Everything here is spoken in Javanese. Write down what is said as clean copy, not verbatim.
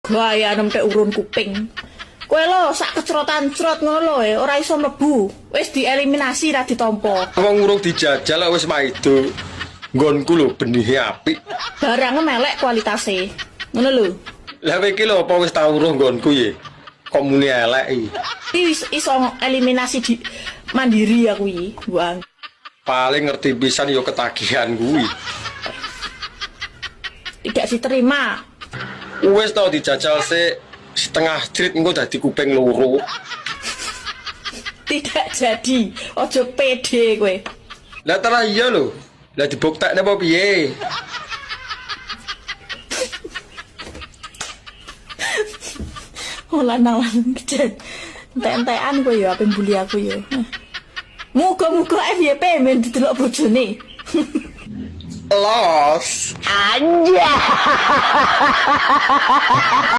Gaya nemtek urun kuping. Kowe lo sak kecrotan crot ngono lho ora iso mlebu. Wis dieliminasi ra ditampa. Wong urung dijajal wis maido. Nggonku lho benihe apik. Barang melek kualitase. Ngono lho. Lah kowe iki lho apa wis tau weruh nggonku ya? Kok muni elek iki. Wis iso eliminasi di mandiri aku iki, Buang. Paling ngerti pisan ya ketagihan kuwi. Tidak diterima. Wis tau dijajal setengah street engko dadi kuping loro. Tidak jadi. Ojo pede kowe. Lah terah iya lho. Lah dibuktekne apa piye? Lanang kejen. Entek-entekan kowe ya ape mbuli aku ya. Muga-muga FYP men didelok bojone. Los. Anjay.